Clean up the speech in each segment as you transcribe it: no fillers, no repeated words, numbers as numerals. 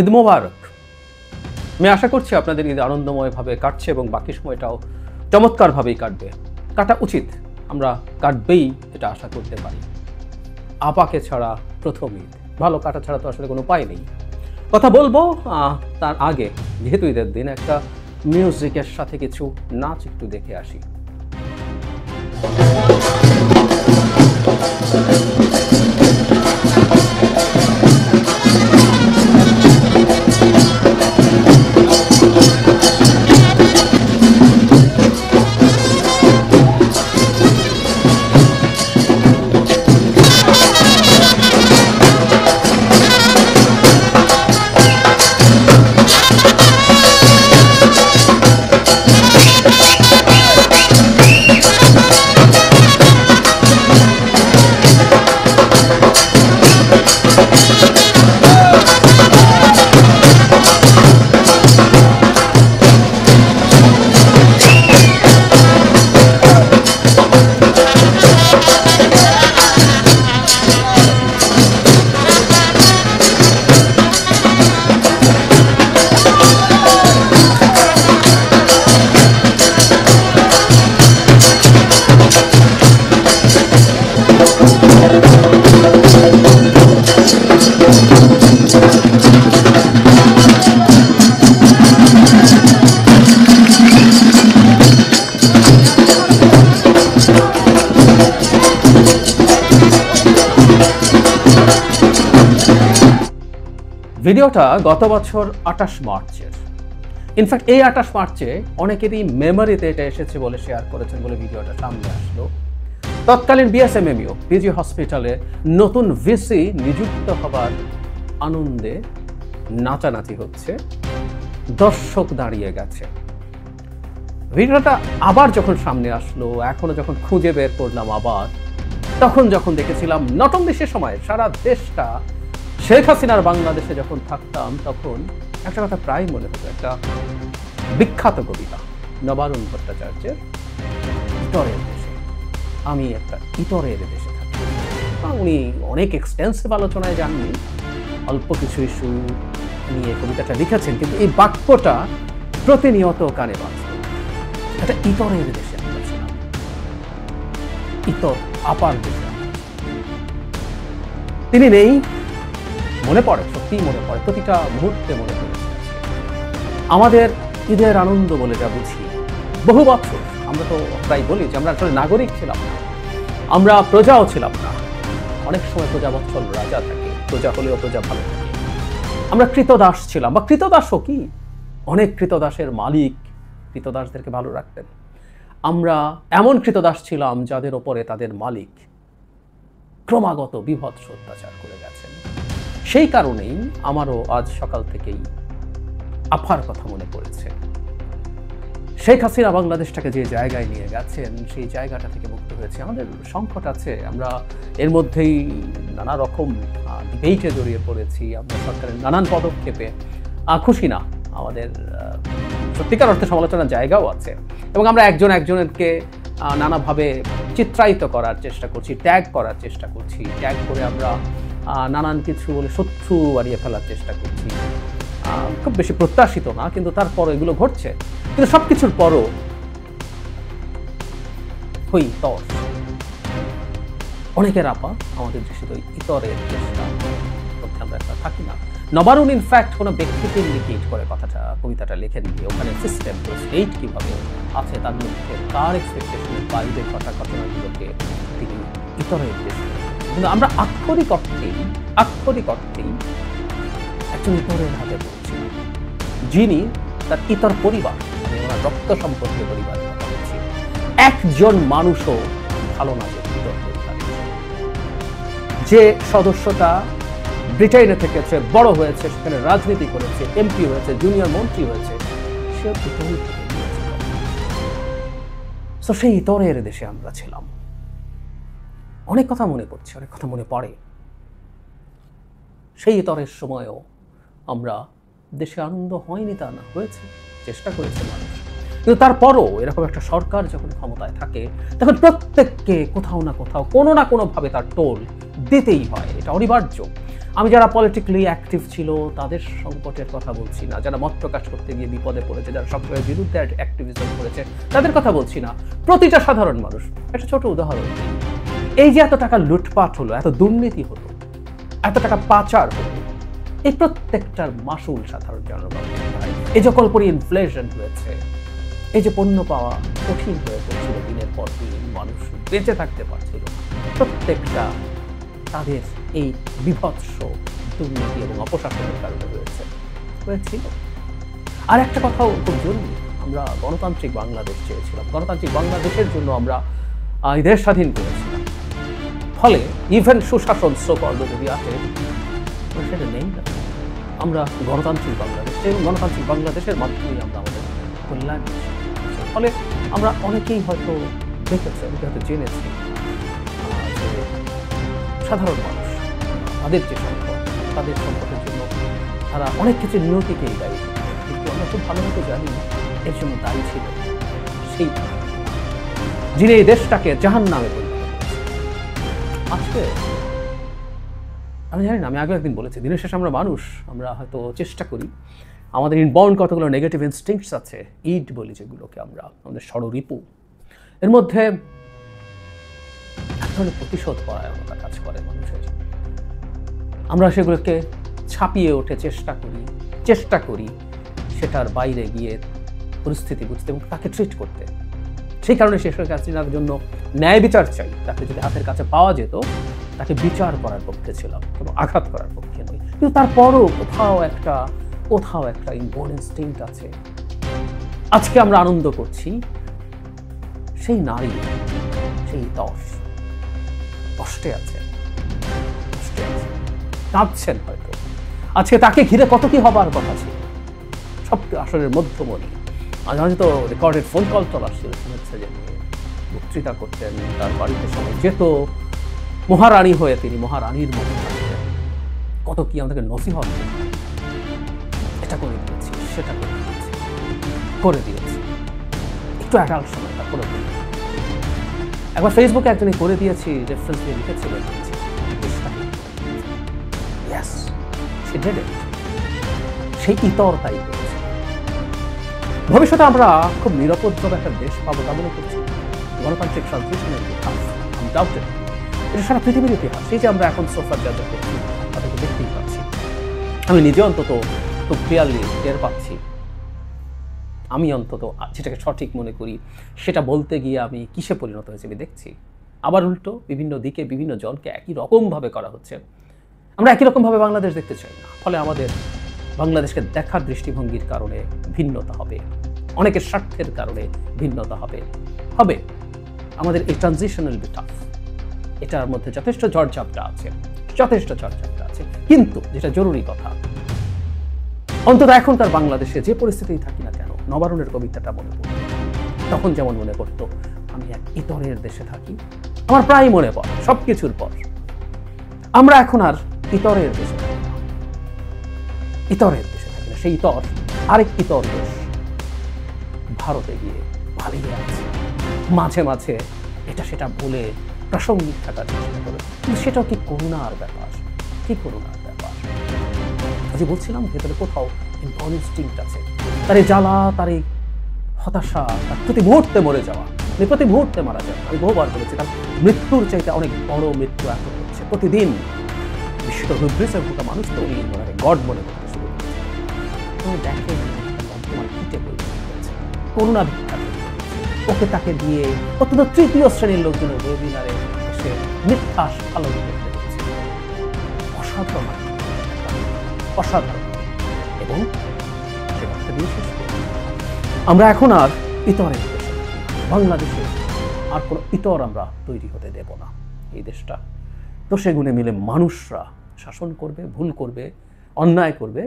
ঈদ মোবারক। আমি আশা করছি আপনাদের ঈদ আনন্দময়ভাবে কাটছে এবং বাকি সময়টাও চমৎকারভাবেই কাটবে। কাটা উচিত, আমরা কাটবেই এটা আশা করতে পারি। আপাকে ছাড়া প্রথম ঈদ, ভালো কাটা ছাড়া তো আসলে কোনো উপায় নেই। কথা বলবো তার আগে, যেহেতু ঈদের দিন, একটা মিউজিকের সাথে কিছু নাচ একটু দেখে আসি। ভিডিওটা গত বছর 28 মার্চের। ইনফ্যাক্ট এই 28 মার্চে অনেকেরই মেমোরিতে এটা এসেছে বলে শেয়ার করেছেন বলে ভিডিওটা সামনে আসলো। তৎকালীন বিএসএমএমইউ পিজি হসপিটালে নতুন ভিসি নিযুক্ত হবার আনন্দে নাচানাচি হচ্ছে, দর্শক দাঁড়িয়ে গেছে। ভিডিওটা আবার যখন সামনে আসলো, এখনো যখন খুঁজে বের করলাম আবার, তখন যখন দেখেছিলাম নটম সে সময় সারা দেশটা শেখ হাসিনার বাংলাদেশে যখন থাকতাম, তখন একটা কথা প্রায় মনে হতো, একটা বিখ্যাত কবিতা নবারুণ ভট্টাচার্যের ইতরের দেশে, আমি একটা ইতরের দেশে থাকি। উনি অনেক এক্সটেন্সিভ আলোচনায় যাননি, অল্প কিছু ইস্যু নিয়ে কবিতাটা লিখেছেন, কিন্তু এই বাক্যটা প্রতিনিয়ত কানে বাজত। একটা ইতরের দেশে আমরা ছিলাম, ইতর আপার দেশে। তিনি নেই, মনে পড়ে, সত্যিই মনে পড়ে, প্রতিটা মুহূর্তে মনে পড়ে। আমাদের ঈদের আনন্দ বলে যা বুঝি, বহু বছর আমরা তো প্রায় বলি যে আমরা আসলে নাগরিক ছিলাম না, আমরা প্রজাও ছিলাম না। অনেক সময় প্রজাবৎসল রাজা থাকে, প্রজা হলেও প্রজা ভালো থাকে। আমরা কৃতদাস ছিলাম, বা কৃতদাসও কি, অনেক কৃতদাসের মালিক কৃতদাসদেরকে ভালো রাখতেন। আমরা এমন কৃতদাস ছিলাম যাদের ওপরে তাদের মালিক ক্রমাগত বিভৎস অত্যাচার করে গেছেন। সেই কারণেই আমারও আজ সকাল থেকেই আফার কথা মনে পড়েছে। শেখ হাসিনা বাংলাদেশটাকে যে জায়গায় নিয়ে গেছেন, সেই জায়গাটা থেকে মুক্ত হয়েছে। আমাদের সংকট আছে, আমরা এর মধ্যেই নানা রকম ডিবেটে জড়িয়ে পড়েছি, আমরা সরকারের নানান পদক্ষেপে খুশি না। আমাদের সত্যিকার অর্থে সমালোচনার জায়গাও আছে, এবং আমরা একজন একজনকে নানাভাবে চিত্রায়িত করার চেষ্টা করছি, ট্যাগ করার চেষ্টা করছি, ট্যাগ করে আমরা নানান কিছু বলে শত্রু বাড়িয়ে ফেলার চেষ্টা করছি। খুব বেশি প্রত্যাশিত না, কিন্তু তারপরও এগুলো ঘটছে। কিন্তু সবকিছুর পরও হই তর অনেকের আপা আমাদের দেশে তো ইতরের দেশটা মধ্যে আমরা একটা থাকি না। নবারুণ ইনফ্যাক্ট কোনো ব্যক্তিকে ইন্ডিকেট করে কথাটা, কবিতাটা লেখেন দিয়ে ওখানে সিস্টেম স্টেট কীভাবে আছে তার মধ্যে তার এক্সপেকটেশনের বাইরের ঘটনাগুলোকে তিনি ইতরের দেশ। কিন্তু আমরা আক্ষরিক অর্থেই একজন ইতরের হাতে পড়ছি, যিনি তার ইতর পরিবার, আমি ওনার রক্ত সম্পর্কে পরিবারের কথা বলছি, একজন মানুষও ভালো না যে সদস্যটা ব্রিটেনে থেকেছে, বড় হয়েছে, সেখানে রাজনীতি করেছে, এমপি হয়েছে, জুনিয়র মন্ত্রী হয়েছে, সে ইতরের থেকে গিয়েছিল। তো সেই ইতরের দেশে আমরা ছিলাম। অনেক কথা মনে পড়ছে, অনেক কথা মনে পড়ে। সেই ইতরের সময়ও আমরা দেশে আনন্দ হয়নি তা না, হয়েছে, চেষ্টা করেছে মানুষ। কিন্তু তারপরও এরকম একটা সরকার যখন ক্ষমতায় থাকে তখন প্রত্যেককে কোথাও না কোথাও কোনো না কোনোভাবে তার টোল দিতেই হয়, এটা অনিবার্য। আমি যারা পলিটিক্যালি অ্যাক্টিভ ছিল তাদের সংকটের কথা বলছি না, যারা মত প্রকাশ করতে গিয়ে বিপদে পড়েছে, যারা সবসময় বিরুদ্ধে অ্যাক্টিভিজম করেছে তাদের কথা বলছি না, প্রতিটা সাধারণ মানুষ। একটা ছোট উদাহরণ, এই যে এত টাকা লুটপাট হলো, এত দুর্নীতি হলো, এত টাকা পাচার হলো, এই প্রত্যেকটার মাসুল সাধারণ জনগণ। এই যে কল্পরি ইনফ্লেশন হয়েছে, এই যে পণ্য পাওয়া কঠিন হয়ে পড়ছিল দিনের পর দিন, মানুষ বেঁচে থাকতে পারছিল, প্রত্যেকটা তাদের এই বিভৎস দুর্নীতি এবং অপশাসনের কারণে হয়েছিল। আর একটা কথাও খুব জরুরি, আমরা গণতান্ত্রিক বাংলাদেশ চেয়েছিলাম, গণতান্ত্রিক বাংলাদেশের জন্য আমরা এই দেশ স্বাধীন করেছিলাম। ফলে ইভেন সুশাসন সোকল্ড যদি আসে সেটা নেই না, আমরা গণতান্ত্রিক বাংলাদেশ এবং গণতান্ত্রিক বাংলাদেশের মাধ্যমেই আমরা আমাদের কল্যাণ। ফলে আমরা অনেকেই হয়তো দেখেছি, অনেকে হয়তো জেনেছি যে সাধারণ মানুষ তাদের যে সম্পদ, তাদের সম্পদের জন্য তারা অনেক কিছু নিয়তিকেই দায়ী, কিন্তু আমরা খুব ভালো মতো জানি এর জন্য দায়ী ছিল সেই যিনি এই দেশটাকে জাহান্নামে পরিণত করেছে। আজকে আমি জানি না, আমি আগে একদিন বলেছি, দিনের শেষে আমরা মানুষ, আমরা হয়তো চেষ্টা করি, আমাদের ইনবাউন্ড কতগুলো নেগেটিভ ইনস্টিংক্টস আছে, ইড বলি যেগুলোকে আমরা, আমাদের ষড়রিপু, এর মধ্যে এক ধরনের প্রতিশোধ পরায়ণতা কাজ করে মানুষের। আমরা সেগুলোকে ছাপিয়ে ওঠে চেষ্টা করি সেটার বাইরে গিয়ে পরিস্থিতি বুঝতে এবং তাকে ট্রিট করতে। সেই কারণে শেখ হাসিনার জন্য ন্যায় বিচার চাই, তাকে যদি হাতের কাছে পাওয়া যেত তাকে বিচার করার পক্ষে ছিলাম, কোনো আঘাত করার পক্ষে নয়। কিন্তু তারপরও কোথাও একটা ইনবোর্ন ইনস্টিংক্ট আছে। আজকে আমরা আনন্দ করছি, সেই নারী, সেই কষ্টে আছে, কাঁদছেন হয়তো। আজকে তাকে ঘিরে কত কি হবার কথা ছিল, সব আসলের মধ্যমণি। আজ তো রেকর্ডেড ফোন কল চলা ছিল, শুনেছে যে বক্তৃতা করতেন, তার বাড়িতে সবাই যেত, মহারানী হয়ে তিনি মহারানীর মতো থাকতেন, কত কি আমাদেরকে নসিহত করতেন, এটা করে দিয়েছি, সেটা করে দিয়েছি, একটু অ্যাডাল্ট সময়টা করে দিয়েছি। একবার ফেসবুকে একজনই করে দিয়েছি রেফারেন্স দিয়ে লিখেছিলেন, সেই ইতর তাই করেছে। ভবিষ্যতে আমরা খুব নিরাপদভাবে একটা দেশ পাবো তা মনে করছি। গণতান্ত্রিক ট্রানজিশনের ইতিহাস আনডাউটেড, এটা সারা পৃথিবীর ইতিহাস। এই যে আমরা এখন সোফার যা করছি তাদেরকে দেখতেই পাচ্ছি, আমি নিজে অন্তত খুব ক্লিয়ারলি টের পাচ্ছি। আমি অন্তত যেটাকে সঠিক মনে করি সেটা বলতে গিয়ে আমি কিসে পরিণত হয়েছে আমি দেখছি। আবার উল্টো বিভিন্ন দিকে বিভিন্ন জনকে একই রকমভাবে করা হচ্ছে। আমরা একই রকমভাবে বাংলাদেশ দেখতে চাই না, ফলে আমাদের বাংলাদেশকে দেখার দৃষ্টিভঙ্গির কারণে ভিন্নতা হবে, অনেকের স্বার্থের কারণে ভিন্নতা হবে। আমাদের এই ট্রানজিশনাল বিটা, এটার মধ্যে যথেষ্ট ঝড়ঝাপটা আছে, কিন্তু যেটা জরুরি কথা, অন্তত এখনকার বাংলাদেশে যে পরিস্থিতি থাকি না কেন, নবারুণের কবিতাটা মনে পড়ে, তখন যেমন মনে পড়তো আমি এক ইতরের দেশে থাকি, আমার প্রায় মনে পড়ে সবকিছুর পর আমরা এখন আর ইতরের দেশে থাকি না, সেই ইতর আরেক ইতর দেশ ভারতে গিয়ে পালিয়ে আছে, মাঝে এটা সেটা বলে প্রাসঙ্গিক থাকার চেষ্টা করে, কিন্তু সেটাও কি করুণার ব্যাপার, যে বলছিলাম ভেতরে কোথাও ইনস্টিংক্ট আছে, তার এই জ্বালা, তার এই হতাশা, তার প্রতি মুহূর্তে মরে যাওয়া, প্রতি মুহূর্তে মারা যাওয়া। আমি বহুবার বলেছি তার মৃত্যুর চাইতে অনেক বড় মৃত্যু এখন হচ্ছে প্রতিদিন। বিশ্বত হুব্রিসের মতো মানুষ তো উনি গড মনে করতে শুরু করেছে, দেখে করুণা ভিক্ষা ওকে তাকে দিয়ে অত্যন্ত তৃতীয় শ্রেণীর লোকজনের ওয়েবিনারে এসে মিথ্যা আলোচনা করতে হচ্ছে। অসাধারণ এবং আমরা এখন আর ইতরের দেশে, বাংলাদেশে আর কোনো ইতর আমরা তৈরি হতে দেব না। এই দেশটা দোষে গুণে মিলে মানুষরা শাসন করবে, ভুল করবে, অন্যায় করবে,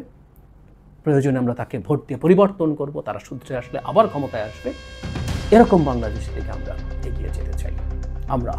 প্রয়োজনে আমরা তাকে ভোট দিয়ে পরিবর্তন করব, তারা শুধরে আসলে আবার ক্ষমতায় আসবে। এরকম বাংলাদেশ থেকে আমরা এগিয়ে যেতে চাই। আমরা